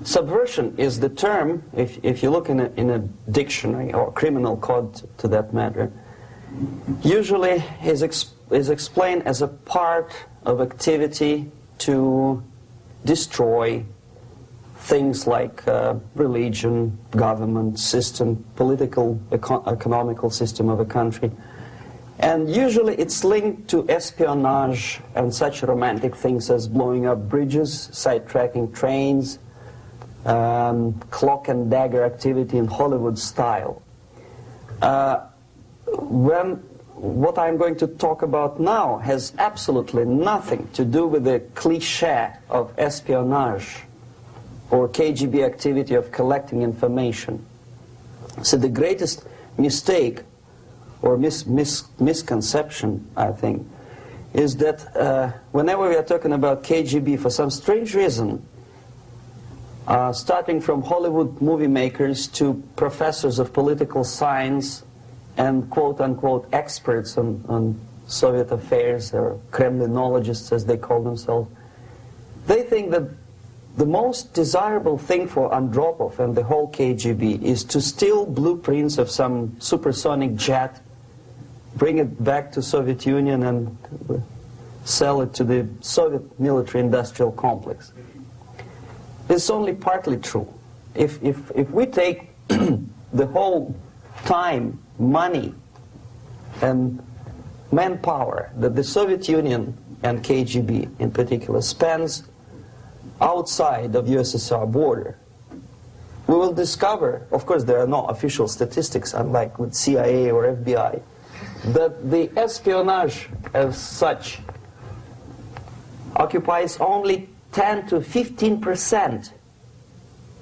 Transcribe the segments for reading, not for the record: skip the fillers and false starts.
Subversion is the term, if you look in a dictionary or criminal code to that matter, usually is explained as a part of activity to destroy things like religion, government, system, political, economical system of a country. And usually it's linked to espionage and such romantic things as blowing up bridges, sidetracking trains, cloak and dagger activity in Hollywood style. What I'm going to talk about now has absolutely nothing to do with the cliché of espionage or KGB activity of collecting information. So the greatest mistake or misconception, I think, is that whenever we are talking about KGB, for some strange reason, starting from Hollywood movie makers to professors of political science and quote-unquote experts on Soviet affairs, or Kremlinologists as they call themselves, they think that the most desirable thing for Andropov and the whole KGB is to steal blueprints of some supersonic jet, bring it back to Soviet Union and sell it to the Soviet military-industrial complex. It's only partly true. If we take the whole time, money, and manpower that the Soviet Union and KGB in particular spends outside of USSR border, we will discover, of course there are no official statistics unlike with CIA or FBI, that the espionage as such occupies only 10 to 15%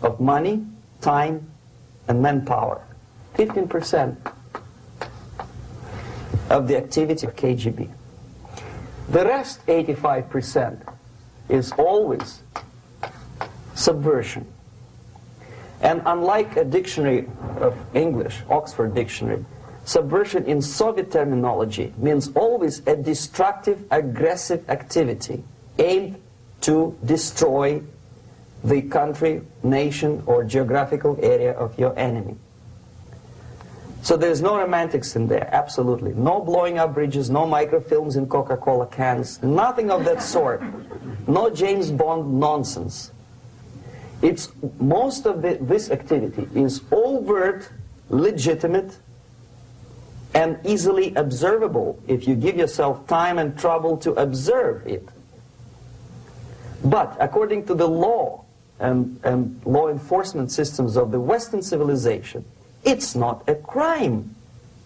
of money, time, and manpower. 15% of the activity of KGB. The rest, 85%, is always subversion. And unlike a dictionary of English, Oxford Dictionary, subversion in Soviet terminology means always a destructive, aggressive activity aimed to destroy the country, nation, or geographical area of your enemy. So there's no romantics in there, absolutely. No blowing up bridges, no microfilms in Coca-Cola cans, nothing of that sort. No James Bond nonsense. It's most of this activity is overt, legitimate, and easily observable if you give yourself time and trouble to observe it. But according to the law and law enforcement systems of the Western civilization, it's not a crime.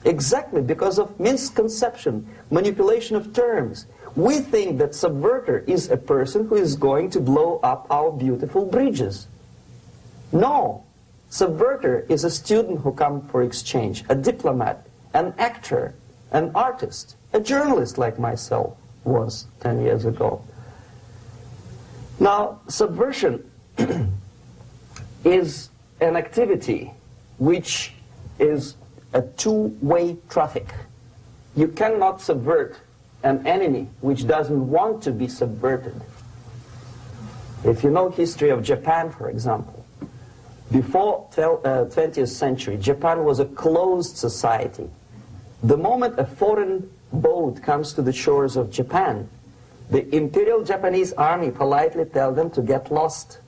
Exactly because of misconception, manipulation of terms. We think that subverter is a person who is going to blow up our beautiful bridges. No. Subverter is a student who comes for exchange, a diplomat, an actor, an artist, a journalist like myself was 10 years ago. Now, subversion is an activity which is a two-way traffic. You cannot subvert an enemy which doesn't want to be subverted. If you know history of Japan, for example, before 20th century, Japan was a closed society. The moment a foreign boat comes to the shores of Japan, the Imperial Japanese Army politely tells them to get lost.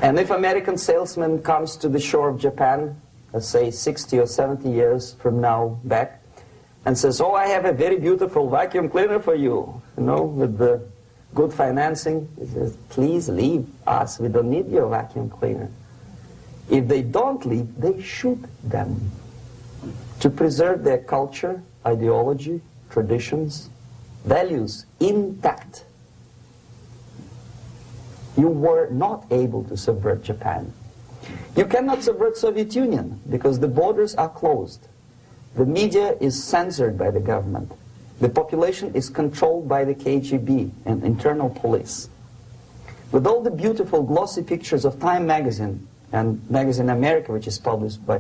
And if American salesman comes to the shore of Japan, let's say 60 or 70 years from now back, and says, oh, I have a very beautiful vacuum cleaner for you, with the good financing, he says, please leave us, we don't need your vacuum cleaner. If they don't leave, they shoot them to preserve their culture, ideology, traditions, values intact. You were not able to subvert Japan. You cannot subvert Soviet Union because the borders are closed. The media is censored by the government. The population is controlled by the KGB and internal police. With all the beautiful glossy pictures of Time magazine and Magazine America, which is published by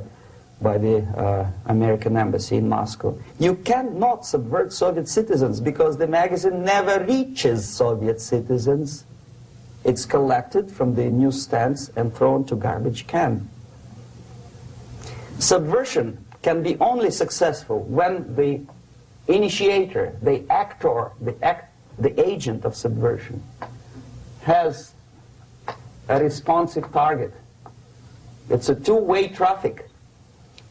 the American Embassy in Moscow, you cannot subvert Soviet citizens because the magazine never reaches Soviet citizens. It's collected from the newsstands and thrown to garbage can. Subversion can be only successful when the initiator, the actor, the agent of subversion has a responsive target. It's a two-way traffic.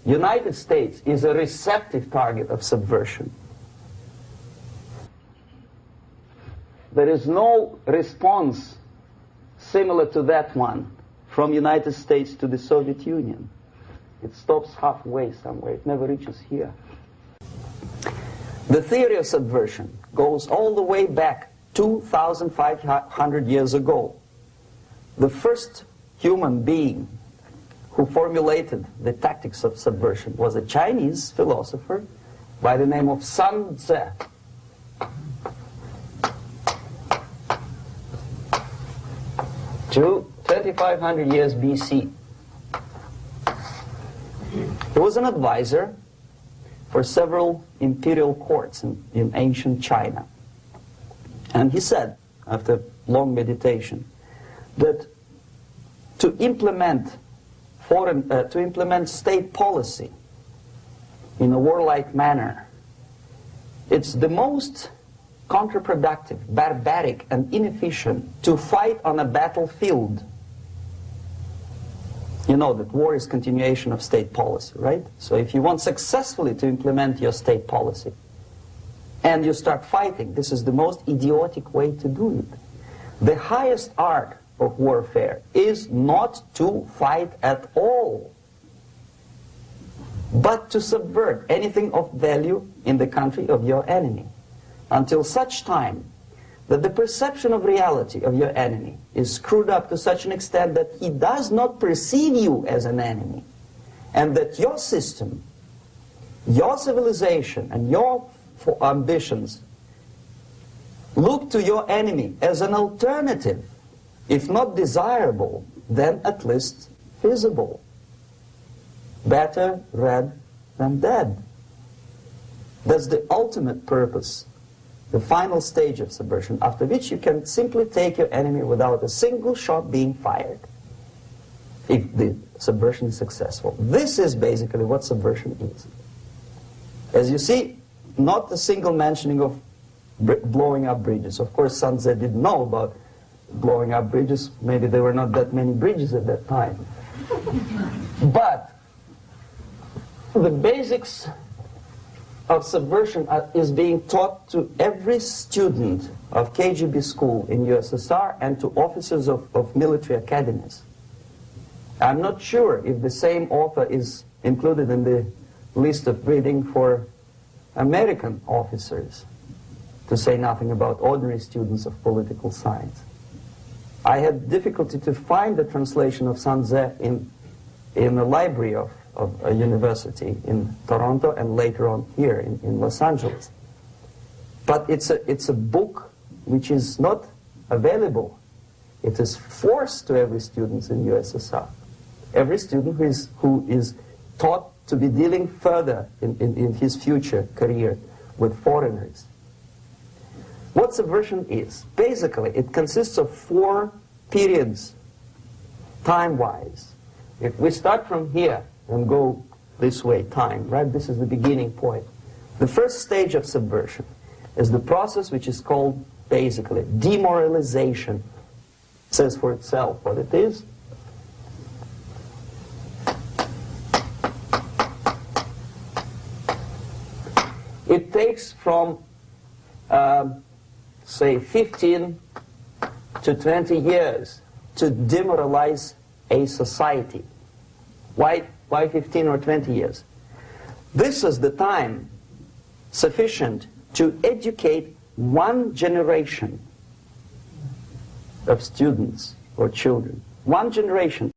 United States is a receptive target of subversion. There is no response similar to that one from United States to the Soviet Union. It stops halfway somewhere. It never reaches here. The theory of subversion goes all the way back 2,500 years ago. The first human being who formulated the tactics of subversion was a Chinese philosopher by the name of Sun Tzu. 2,500 years BC. He was an advisor for several imperial courts in ancient China. And he said, after long meditation, that to implement state policy in a warlike manner, it's the most counterproductive, barbaric, and inefficient to fight on a battlefield. You know that war is continuation of state policy, right? So if you want successfully to implement your state policy and you start fighting, this is the most idiotic way to do it. The highest art of warfare is not to fight at all, but to subvert anything of value in the country of your enemy, until such time that the perception of reality of your enemy is screwed up to such an extent that he does not perceive you as an enemy, and that your system, your civilization, and your ambitions look to your enemy as an alternative, if not desirable, then at least feasible. Better red than dead. That's the ultimate purpose, the final stage of subversion, after which you can simply take your enemy without a single shot being fired, if the subversion is successful. This is basically what subversion is. As you see, not a single mentioning of blowing up bridges. Of course, Sun Tzu didn't know about blowing up bridges. Maybe there were not that many bridges at that time. But the basics of subversion is being taught to every student of KGB school in USSR and to officers of military academies. I'm not sure if the same author is included in the list of reading for American officers, to say nothing about ordinary students of political science. I had difficulty to find the translation of Sun Tzu in the library of a university in Toronto and later on here in Los Angeles. But it's a book which is not available. It is forced to every student in USSR. Every student who is taught to be dealing further in his future career with foreigners. What subversion is? Basically, it consists of 4 periods, time-wise. If we start from here and go this way, time, right? This is the beginning point. The first stage of subversion is the process which is called, basically, demoralization. It says for itself what it is. It takes from, say, 15 to 20 years to demoralize a society. Why 15 or 20 years? This is the time sufficient to educate one generation of students or children. One generation